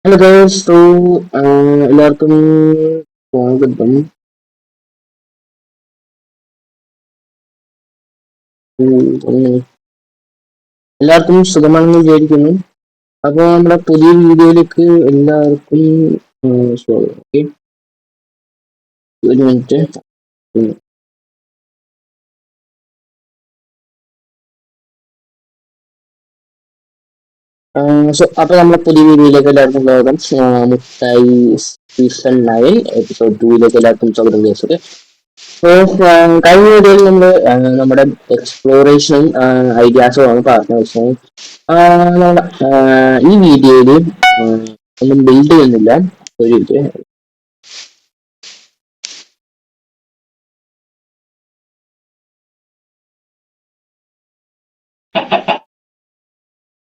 Hello guys, എല്ലാവർക്കും സ്വാഗതം. എല്ലാവർക്കും സുഖമാണെന്ന് വിചാരിക്കുന്നു. അപ്പോൾ നമ്മുടെ പുതിയ വീഡിയോയിലേക്ക് എല്ലാവർക്കും സ്വാഗതം. ഓക്കെ, ഒരു മിനിറ്റ്. അപ്പോൾ നമ്മുടെ പുതിയ വീഡിയോയിലേക്ക് എല്ലാവർക്കും സ്വാഗതം. മുട്ടായി സീസൺ 9 എപ്പിസോഡ് 2ലേക്ക് എല്ലാവർക്കും സ്വാഗതം. Guys, okay. കഴിഞ്ഞ വീഡിയോയിൽ നമ്മൾ നമ്മുടെ എക്സ്പ്ലോറേഷനും ഐഡിയാസും ആണ് പറഞ്ഞു വെച്ചത്. ഈ വീഡിയോയിൽ ഒന്നും ബിൽഡ് ചെയ്യുന്നില്ല. ഒരു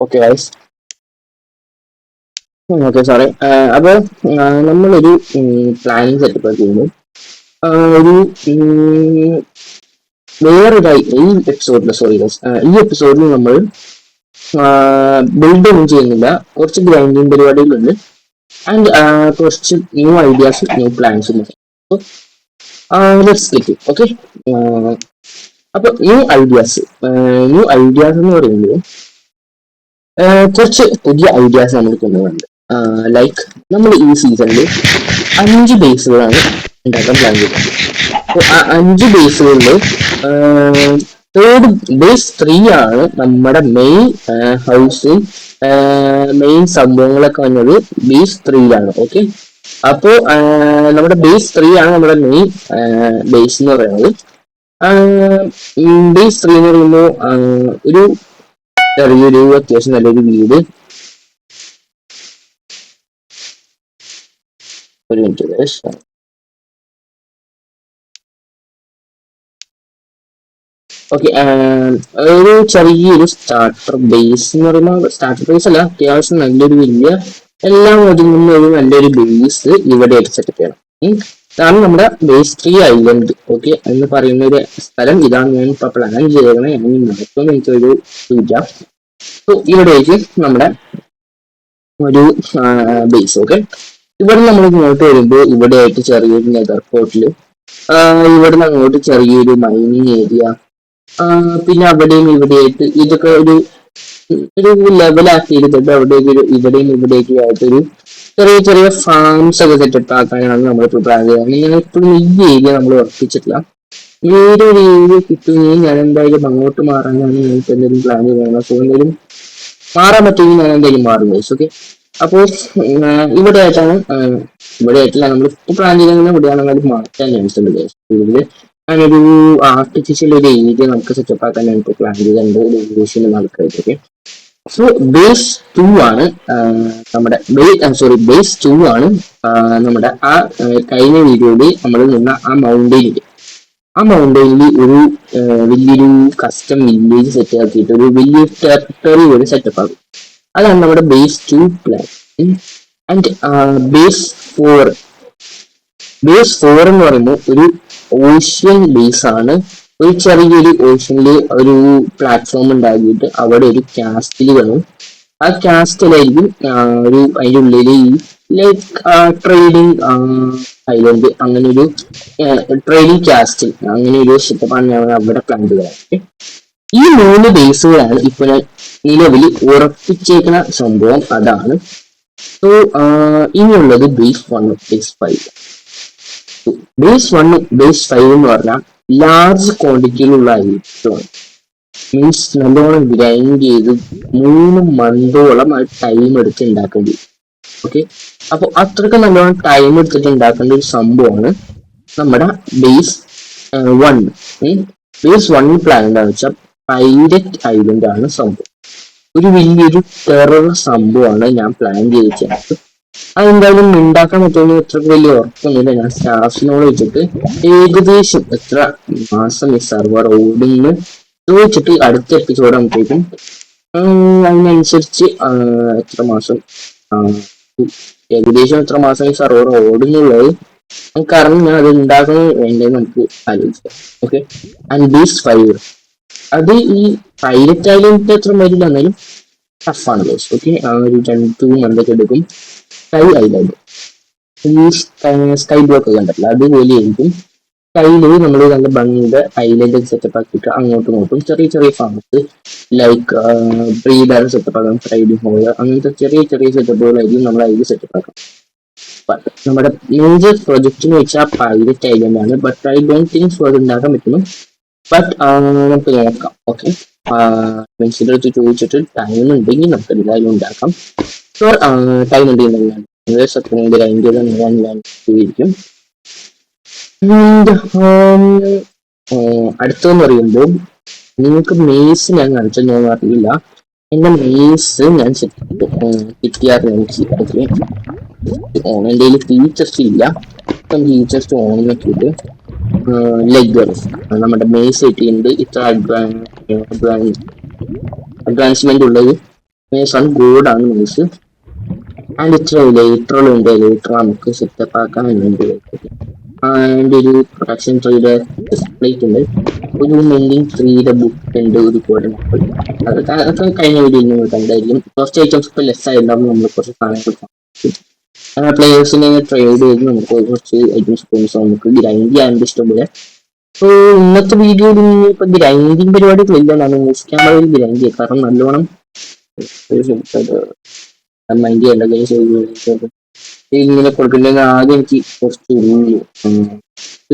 ഓക്കെ ഗൈസ്, ഓക്കെ സോറി. അപ്പോൾ നമ്മളൊരു പ്ലാനിങ് സെറ്റപ്പ് ചെയ്യുന്നു. ഒരു വേറൊരു ഈ എപ്പിസോഡിൽ ഈ എപ്പിസോഡിൽ നമ്മൾ ബിൽഡ് ഒന്നും ചെയ്യുന്നില്ല. കുറച്ച് ഗ്രൈൻഡിങ് പരിപാടികളുണ്ട് ആൻഡ് കുറച്ച് ന്യൂ ഐഡിയാസ്, ന്യൂ പ്ലാൻസും. Let's click. ഓക്കെ, അപ്പൊ ന്യൂ ഐഡിയാസ് എന്ന് പറയുന്നത് കുറച്ച് പുതിയ ഐഡിയാസ് നമ്മൾ കൊണ്ടുവരുന്നുണ്ട്. ലൈക്ക് നമ്മൾ ഈ സീസണിൽ 5 ബേസുകളാണ് ഉണ്ടാക്കാൻ പ്ലാൻ ചെയ്തത്. അപ്പോൾ ആ 5 ബേസുകളിൽ തേർഡ് ബേസ് 3 ആണ് നമ്മുടെ മെയിൻ ഹൗസും മെയിൻ സംഭവങ്ങളൊക്കെ വന്നത് ബേസ് 3 ആണ്. ഓക്കെ, അപ്പോ നമ്മുടെ ബേസ് 3 ആണ് നമ്മുടെ മെയിൻ ബേസ് എന്ന് പറയുന്നത്. ബേസ് 3 എന്ന് പറയുമ്പോൾ ഒരു ചെറിയൊരു അത്യാവശ്യം നല്ലൊരു വീട്. ഒരു മിനിറ്റ്. ഓക്കെ, ഒരു ചെറിയൊരു സ്റ്റാർട്ടർ ബേസ് എന്ന് പറയുമ്പോൾ സ്റ്റാർട്ടർ ബേസ് അല്ല, അത്യാവശ്യം നല്ലൊരു വലിയ എല്ലാം ഒതുങ്ങുന്ന ഒരു നല്ലൊരു ബേസ് ഇവിടെ സെറ്റപ്പ് ചെയ്യണം. ഇതാണ് നമ്മുടെ ബേസ് 3 ഐലൻഡ്. ഓക്കെ, എന്ന് പറയുന്ന ഒരു സ്ഥലം ഇതാണ്. ഞാൻ ഇപ്പൊ പ്ലാൻ ചെയ്തേക്കണേ. നടക്കുമെന്ന് എനിക്കൊരു ഇല്ല. സോ ഇവിടേക്ക് നമ്മുടെ ഒരു ബേസ്. ഓക്കെ, ഇവിടെ നമ്മൾ ഇങ്ങോട്ട് വരുമ്പോൾ ഇവിടെ ആയിട്ട് ചെറിയൊരു നെതർ പോർട്ടില്, ഇവിടെ നിന്ന് അങ്ങോട്ട് ചെറിയൊരു മൈനിങ് ഏരിയ, പിന്നെ അവിടെയും ഇവിടെയായിട്ട് ഇതൊക്കെ ഒരു ലെവലാക്കി എടുത്തിട്ട് അവിടേക്ക് ഇവിടെയും ഇവിടേക്ക് ആയിട്ടൊരു ചെറിയ ചെറിയ ഫാംസ് ഒക്കെ സെറ്റപ്പ് ആക്കാനാണ് നമ്മളിപ്പോൾ പ്ലാൻ ചെയ്യുന്നത്. ഞാൻ ഇപ്പോഴും ഈ ഏരിയ നമ്മൾ ഉറപ്പിച്ചിട്ടില്ല. ഈ ഒരു ഏരിയ കിട്ടുകയും ഞാൻ എന്തായാലും അങ്ങോട്ട് മാറാനാണ് എനിക്ക് എന്തെങ്കിലും പ്ലാൻ ചെയ്യുന്നത്. സോ എന്തെങ്കിലും മാറാൻ പറ്റുമെങ്കിൽ ഞാൻ എന്തായാലും മാറും. ഓക്കെ, അപ്പോൾ ഇവിടെ ആയിട്ടില്ല നമ്മൾ ഇപ്പോൾ പ്ലാൻ ചെയ്തെങ്കിൽ ഇവിടെയാണെങ്കിൽ മാറ്റാൻ ചാൻസ് ഉണ്ട്. കൂടുതൽ അങ്ങനൊരു ആർട്ടിഫിഷ്യൽ ഒരു ഏരിയ നമുക്ക് സെറ്റപ്പ് ആക്കാനാണ് ഇപ്പോൾ പ്ലാൻ ചെയ്തിട്ടുണ്ട് ആൾക്കാർക്ക്. സോ ബേസ് 2 ആണ് നമ്മുടെ ബേസ് 2 ആണ് നമ്മുടെ ആ കഴിഞ്ഞ വീഡിയോയിൽ നമ്മൾ നിന്ന ആ മൗണ്ടെയിനിൽ ഒരു വലിയൊരു കസ്റ്റം വില്ലേജ് സെറ്റ് ആക്കിയിട്ട് ഒരു വലിയൊരു ടെറിട്ടറി ഒരു സെറ്റപ്പ് ആകും. അതാണ് നമ്മുടെ ബേസ് 2 പ്ലാൻ. ആൻഡ് ബേസ് 4 എന്ന് പറയുമ്പോൾ ഒരു ഓഷ്യൻ ബേസ് ആണ്. ഒരു ചെറിയൊരു ഓഷ്യനിൽ ഒരു പ്ലാറ്റ്ഫോം ഉണ്ടാക്കിയിട്ട് അവിടെ ഒരു കാസ്റ്റിൽ വേണം. ആ കാസ്റ്റിലായിരിക്കും ഒരു അതിൻ്റെ ഉള്ളിൽ ഈ ലൈക്ക് ട്രേഡിങ് ഐലൻഡ്, അങ്ങനെ ഒരു ട്രേഡിങ് കാസ്റ്റിൽ അങ്ങനെ ഒരു സെറ്റപ്പാണ് ഞാൻ അവിടെ പ്ലാൻ ചെയ്തത്. ഈ 3 ബേസുകളാണ് ഇപ്പൊ ഞാൻ നിലവിൽ ഉറപ്പിച്ചേക്കുന്ന സംഭവം. അതാണ്. സോ ഇനിയുള്ളത് ബേസ് 1, ബേസ് 5. ബേസ് 1, ബേസ് 5 എന്ന് പറഞ്ഞാൽ ലാർജ് ക്വാണ്ടിറ്റിയിലുള്ള ഐറ്റമാണ്. മീൻസ് നല്ലോണം ഗ്രൈൻഡ് ചെയ്ത് 3 മന്തോളം ടൈം എടുത്ത് ഉണ്ടാക്കേണ്ടി വരും. ഓക്കെ, അപ്പൊ അത്രയ്ക്ക് നല്ലോണം ടൈം എടുത്തിട്ട് ഉണ്ടാക്കേണ്ട ഒരു സംഭവമാണ് നമ്മുടെ ബേസ് 1. ബേസ് 1 പ്ലാൻ എന്താണെന്ന് വെച്ചാൽ പൈരറ്റ് ഐലൻഡ് ആണ് സംഭവം. ഒരു വലിയൊരു ടെറർ സംഭവമാണ് ഞാൻ പ്ലാൻ ചെയ്തിട്ടുള്ളത്. അതെന്തായാലും ഉണ്ടാക്കാൻ പറ്റുമെന്ന് എത്ര വലിയ ഉറപ്പൊന്നുമില്ല. ഞാൻ സ്റ്റാഫിനോട് വെച്ചിട്ട് ഏകദേശം എത്ര മാസം ഈ സെർവർ ഓടുന്നു ചോദിച്ചിട്ട് അടുത്ത എപ്പിസോഡ് ആകുമ്പോഴേക്കും അതിനനുസരിച്ച് എത്ര മാസം ഏകദേശം എത്ര മാസം ഈ സെർവർ ഓടുന്നുള്ളത് നമുക്കറിഞ്ഞ് അത് ഉണ്ടാക്കുന്നത് വേണ്ടത് നമുക്ക് ആലോചിക്കാം. ഓക്കെ, ആൻഡ് ബേസ് 5 അത് ഈ പൈലറ്റ് ഐലൻഡിന്റെ അത്ര വരില്ല, എന്നാലും ടഫാണ്. ഓക്കെ, ആ ഒരു 2 മന്തൊക്കെ എടുക്കും. Sky island. ഈ സ്കൈ ബ്ലോക്ക് കണ്ടല്ലോ അതുപോലെയായിരിക്കും. സ്കൈയില് നമ്മൾ നല്ല ഭംഗിയുടെ ഐലൻഡ് സെറ്റപ്പ് ആക്കിയിട്ട് അങ്ങോട്ടും ഇങ്ങോട്ടും ചെറിയ ചെറിയ ഫാംസ് ലൈക്ക് ബ്രീഡർ സെറ്റപ്പ് ആക്കാം, ട്രൈഡിംഗ് ഹോൾ, അങ്ങനത്തെ ചെറിയ ചെറിയ സെറ്റപ്പുകളായിരിക്കും നമ്മൾ അതിൽ സെറ്റപ്പ് ആക്കാം. നമ്മുടെ മേജർ പ്രൊജക്ട് എന്ന് വെച്ചാൽ പൈലറ്റ് ഐലൻഡ് ആണ്. But I don't think so അത് ഉണ്ടാക്കാൻ പറ്റുന്നു. ബട്ട് നമുക്ക് നോക്കാം. ഓക്കെ, ഫ്രണ്ട്സിന്റെ അടുത്ത് ചോദിച്ചിട്ട് ടൈം ഉണ്ടെങ്കിൽ നമുക്ക് എന്തായാലും ഉണ്ടാക്കാം. സോ ടൈം ഉണ്ടെങ്കിൽ സത്യം ഗ്രൈൻഡ് ഞാൻ ചെയ്തിരിക്കും. അടുത്തെന്ന് പറയുമ്പോൾ നിങ്ങൾക്ക് മേസ് ഞാൻ കാണിച്ചെന്ന് അറിയില്ല. എന്റെ മേസ് ഞാൻ കിട്ടിയാറ് എനിക്ക് ഓൺ എൻ്റെ ഫീച്ചേഴ്സ് ഇല്ല. ഇപ്പം ഫീച്ചേഴ്സ് ഓൺ നോക്കിയിട്ട് ലെഗർ നമ്മുടെ മേസ് കിട്ടിയിട്ടുണ്ട്. ഇത്ര അഡ്വാൻസ്മെന്റ് ഉള്ളത് മേസാണ്, ഗോഡാണ് മേസ്. ആൻഡ് ഇത്ര ലേറ്ററുകളുണ്ട്. ലേറ്റർ നമുക്ക് സെറ്റപ്പ് ആക്കാൻ വേണ്ടി അതിൻ്റെ ഒരു പ്രൊഡക്ഷൻ ട്രീയുടെ പ്ലേറ്റ് ഉണ്ട്, ഒരു മെൻഡിങ് ട്രീയുടെ ബുക്ക് ഉണ്ട്, ഒരു കോഡ് അതൊക്കെ കഴിഞ്ഞ വീഡിയോയിൽ നിങ്ങൾ കണ്ടായിരിക്കും. കുറച്ച് ഐറ്റംസ് ഇപ്പോൾ ലെസ് ആയിട്ടുണ്ടാകും. നമ്മൾ കുറച്ച് സാധനങ്ങൾ പ്ലേയേഴ്സിനെ ട്രേഡ് ചെയ്ത് നമുക്ക് കുറച്ച് ഐറ്റംസ് നമുക്ക് ഗ്രൈൻഡ് ചെയ്യാൻ ഇഷ്ടംപോലെ. സോ ഇന്നത്തെ വീഡിയോയിൽ ഇപ്പൊ ഗ്രൈൻഡിങ് പരിപാടികളില്ല. ന്യൂസ് ക്യാമറയിൽ ഗ്രൈൻഡ് ചെയ്യാം, കാരണം നല്ലോണം മൈൻഡ് ചെയ്യേണ്ട ഇങ്ങനെ കൊടുക്കുന്നത്. ആദ്യം എനിക്ക് കുറച്ച്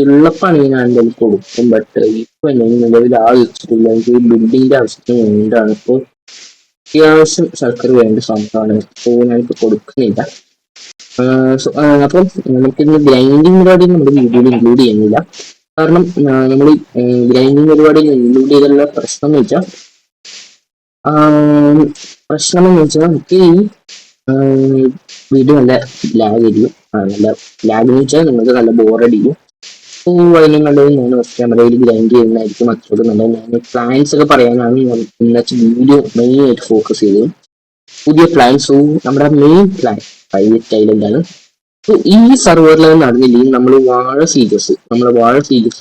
ഉള്ളപ്പാണ് ഞാൻ എന്തായാലും കൊടുക്കും. ബട്ട് ഇപ്പൊ നിലവിൽ വെച്ചിട്ടില്ല. എനിക്ക് ബിൽഡിങ്ങിന്റെ ആവശ്യത്തിന് വേണ്ടിയാണ്. ഇപ്പോൾ അത്യാവശ്യം സർക്കാർ വേണ്ട സംഭവമാണ്. അപ്പോൾ ഞാനിപ്പോൾ കൊടുക്കുന്നില്ല. അപ്പം നമുക്കിന്ന് ഗ്രൈൻഡിങ് പരിപാടി നമ്മുടെ വീഡിയോയിൽ ഇൻക്ലൂഡ് ചെയ്യുന്നില്ല. കാരണം നമ്മൾ ഗ്രൈൻഡിങ് പരിപാടിയിൽ ഇൻക്ലൂഡ് ചെയ്തുള്ള പ്രശ്നം എന്ന് വെച്ചാൽ നമുക്ക് ഈ വീഡിയോ നല്ല ലാഗ് ആയിരിക്കും. നല്ല ലാഗ് എന്ന് വെച്ചാൽ നിങ്ങൾക്ക് നല്ല ബോറടിക്കും. അതിനും നല്ലത് ഞാൻ ഫസ്റ്റ് ക്യാമറയിൽ ഗ്രൈൻഡ് ചെയ്യുന്നതായിരിക്കും അത്രയ്ക്ക് നല്ലത്. ഞാൻ പ്ലാൻസ് ഒക്കെ പറയാനാണ് ഇന്നത്തെ വീഡിയോ മെയിൻ ആയിട്ട് ഫോക്കസ് ചെയ്തത്. പുതിയ പ്ലാൻസ്, നമ്മുടെ മെയിൻ പ്ലാൻ പ്രൈവറ്റ് ഐലൻഡ് ആണ്. ഈ സർവറിൽ നടന്നില്ലെങ്കിൽ നമ്മൾ വാഴ സീരീസ്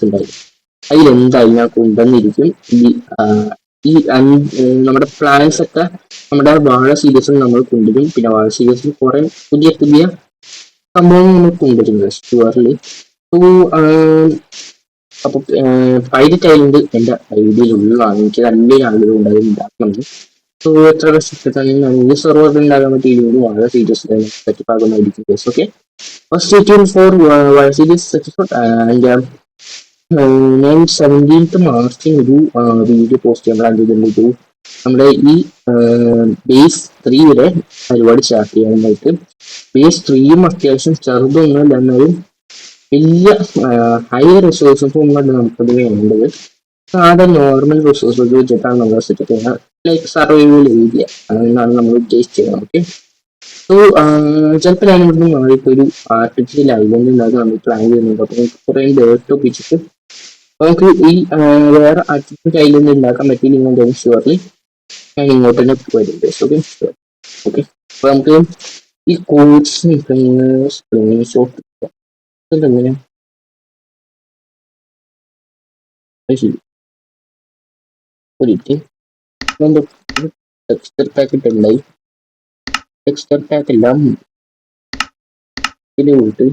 ഉണ്ടായിരുന്നു. അതിലെന്തായാലും ഞാൻ കൊണ്ടുവന്നിരിക്കും. ഈ നമ്മുടെ പ്ലാൻസ് ഒക്കെ നമ്മുടെ വാഴ സീരീസിൽ നമ്മൾ കൊണ്ടുവരും. പിന്നെ വാഴ സീരീസിൽ കുറെ പുതിയ പുതിയ സംഭവങ്ങൾ നമ്മൾ കൊണ്ടുവരുന്നത് ഷുവറിൽ. അപ്പൊ പൈലറ്റ് ഐലൻഡ് എന്റെ ഐഡിയയിലുള്ളതാണ്. എനിക്ക് നല്ലൊരു ആഗ്രഹം ഉണ്ടാകും ഉണ്ടാക്കണം. സോ എത്ര കഷ്ടപ്പെട്ടാണെങ്കിൽ ഈ സെർവറിൽ ഉണ്ടാകാൻ പറ്റിയ വളരെ സീരിയസ് സെറ്റപ്പ് ആകുന്നതായിരിക്കും. ഓക്കെ, ഫോർ വളരെ സീരിയസ് സെറ്റപ്പ്. ഞാൻ 17th മാർച്ചിന് ഒരു വീഡിയോ പോസ്റ്റ് ചെയ്യാൻ പ്ലാൻ ചെയ്തിട്ടുണ്ട്. നമ്മുടെ ഈ ബേസ് 3 പരിപാടി സ്റ്റാർട്ട് ചെയ്യാനായിട്ട്. ബേസ് 3 അത്യാവശ്യം ചെറുതൊന്നുമല്ല, എന്നാലും വലിയ ഹൈ റിസോഴ്സസ് ഒന്നുമല്ല നമുക്കത് വേണ്ടത്. സാധാ നോർമൽ റിസോഴ്സസ് വെച്ചിട്ടാണ് നമ്മൾ സെറ്റ് ചെയ്യുന്നത്. ലൈക്ക് സർവൈവൽ ഏരിയ എന്നാണ് നമ്മൾ ഉദ്ദേശിച്ചത്. ഓക്കെ, സോ ചിലപ്പോൾ ഞാൻ ഇവിടുന്ന് മാറിയിട്ട് ഒരു ആർട്ടിഫിഷ്യൽ ഐലൻഡ് ഉണ്ടാകും നമ്മൾ പ്ലാൻ ചെയ്യുന്നുണ്ട്. അപ്പോൾ കുറേ ഡേർട്ട് ഒപ്പിച്ചിട്ട് നമുക്ക് ഈ വേറെ ആർട്ടിഫിഷ്യൽ ഐലൻഡ് ഉണ്ടാക്കാൻ പറ്റിയില്ലെങ്കിൽ ഷുവർലി ഞാൻ ഇങ്ങോട്ട് തന്നെ വരും. ഓക്കെ ഓക്കെ, അപ്പോൾ നമുക്ക് ഈ കോഴ്സ് ഷോട്ട് എങ്ങനെ ശരി ഒരിക്കൽ ടെക്സ്ചർ പാക്കറ്റ് ഉണ്ടായി. ടെക്സ്ചർ പാക്ക് എല്ലാം ഇതിലോട്ട്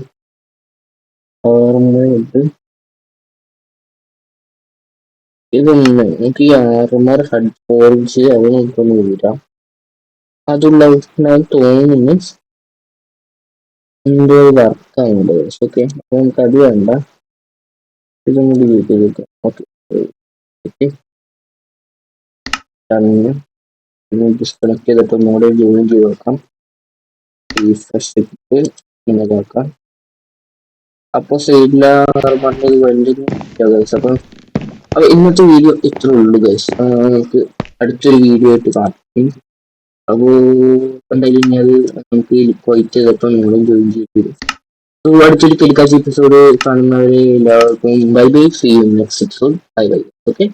ഇതൊന്ന് എനിക്ക് ഈ ആർമർ ഹെഡ് ഫോർജ് അത് നമുക്കൊന്ന് വരാം. അതുള്ള തോന്നുന്നു എന്തോ വർക്കാണ്. ഓക്കെ, അപ്പൊ നമുക്ക് അത് വേണ്ട, ഇതൊന്നും ഡിലീറ്റ് ചെയ്തേക്കാം. ഓക്കെ ഡിസ്കണക്ട് ചെയ്തിട്ട് ഒന്നുകൂടെ ജോയിൻ ചെയ്ത് വെക്കാം. റീഫ്രഷ് ചെയ്തിട്ട് ഇങ്ങനെയാക്കാം. അപ്പൊ സൈഡില് അപ്പം ഇന്നത്തെ വീഡിയോ ഇത്ര ഉള്ളു ഗൈസ്. നമുക്ക് അടുത്തൊരു വീഡിയോ ആയിട്ട് കാണാം. അപ്പോൾ എന്തായാലും ഇനി അത് നമുക്ക് ക്വൈറ്റ് ചെയ്തപ്പോൾ നിങ്ങളും ജോയിൻ ചെയ്തു. അടുത്തൊരു ടെലികാസ്റ്റ് എപ്പിസോഡ് കാണുന്നവരെ എല്ലാവർക്കും bye bye. See you next episode. Bye bye. Okay.